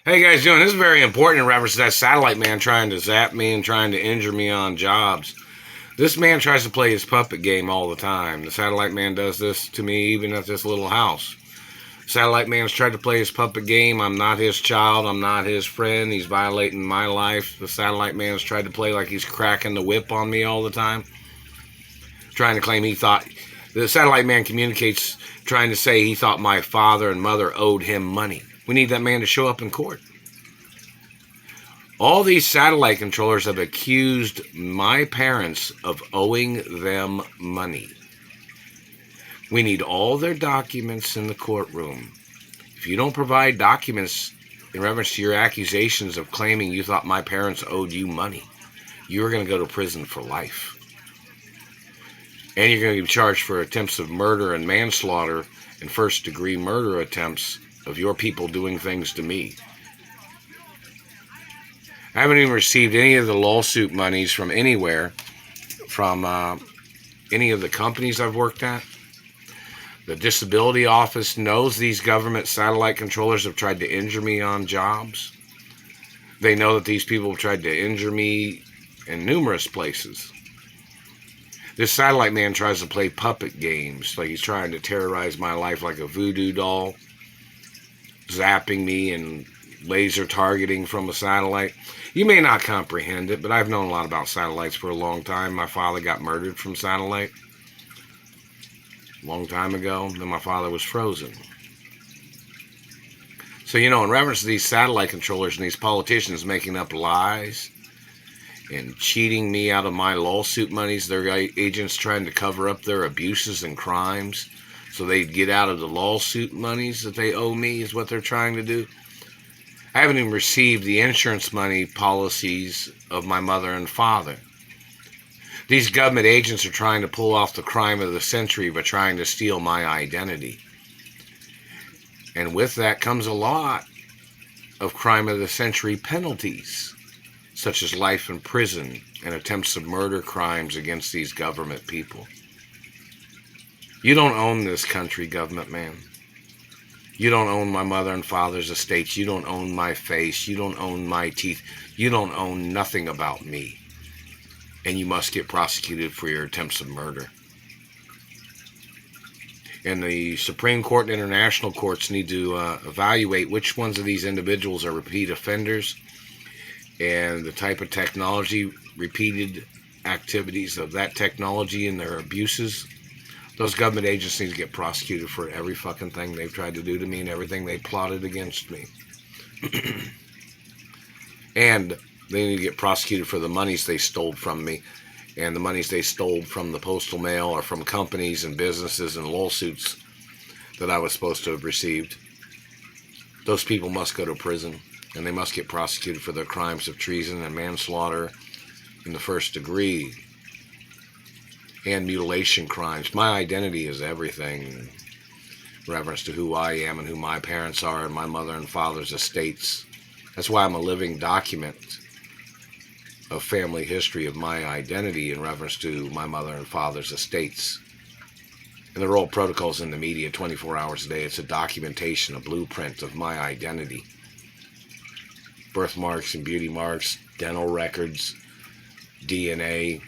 Hey guys, doing this is very important in reference to that satellite man trying to zap me and trying to injure me on jobs. This man tries to play his puppet game all the time. The satellite man does this to me even at this little house. Satellite man's tried to play his puppet game. I'm not his child. I'm not his friend. He's violating my life. The satellite man's tried to play like he's cracking the whip on me all the time. Trying to claim he thought... The satellite man communicates trying to say he thought my father and mother owed him money. We need that man to show up in court. All these satellite controllers have accused my parents of owing them money. We need all their documents in the courtroom. If you don't provide documents in reference to your accusations of claiming you thought my parents owed you money, you're going to go to prison for life. And you're going to be charged for attempts of murder and manslaughter and first-degree murder attempts of your people doing things to me. I haven't even received any of the lawsuit monies from anywhere, from any of the companies I've worked at. The disability office knows these government satellite controllers have tried to injure me on jobs. They know that these people have tried to injure me in numerous places. This satellite man tries to play puppet games, like he's trying to terrorize my life like a voodoo doll, zapping me and laser targeting from a satellite. You may not comprehend it, but I've known a lot about satellites for a long time. My father got murdered from satellite a long time ago. Then my father was frozen. So, in reference to these satellite controllers and these politicians making up lies and cheating me out of my lawsuit monies, their agents trying to cover up their abuses and crimes so they'd get out of the lawsuit monies that they owe me is what they're trying to do. I haven't even received the insurance money policies of my mother and father. These government agents are trying to pull off the crime of the century by trying to steal my identity. And with that comes a lot of crime of the century penalties, such as life in prison and attempts of murder crimes against these government people. You don't own this country, government man. You don't own my mother and father's estates. You don't own my face. You don't own my teeth. You don't own nothing about me. And you must get prosecuted for your attempts of murder. And the Supreme Court and international courts need to evaluate which ones of these individuals are repeat offenders and the type of technology, repeated activities of that technology and their abuses. Those government agents need to get prosecuted for every fucking thing they've tried to do to me and everything they plotted against me. And they need to get prosecuted for the monies they stole from me and the monies they stole from the postal mail or from companies and businesses and lawsuits that I was supposed to have received. Those people must go to prison and they must get prosecuted for their crimes of treason and manslaughter in the first degree. And mutilation crimes. My identity is everything in reference to who I am and who my parents are and my mother and father's estates. That's why I'm a living document of family history of my identity in reference to my mother and father's estates. And there are all protocols in the media 24 hours a day. It's a documentation, a blueprint of my identity. Birthmarks and beauty marks, dental records, DNA.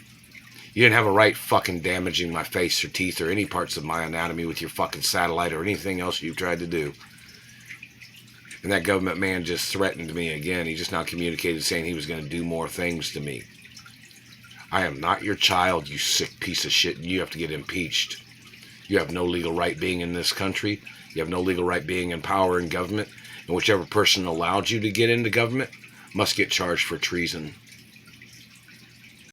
You didn't have a right fucking damaging my face or teeth or any parts of my anatomy with your fucking satellite or anything else you've tried to do. And that government man just threatened me again. He just now communicated saying he was going to do more things to me. I am not your child, you sick piece of shit, and you have to get impeached. You have no legal right being in this country. You have no legal right being in power in government. And whichever person allowed you to get into government must get charged for treason.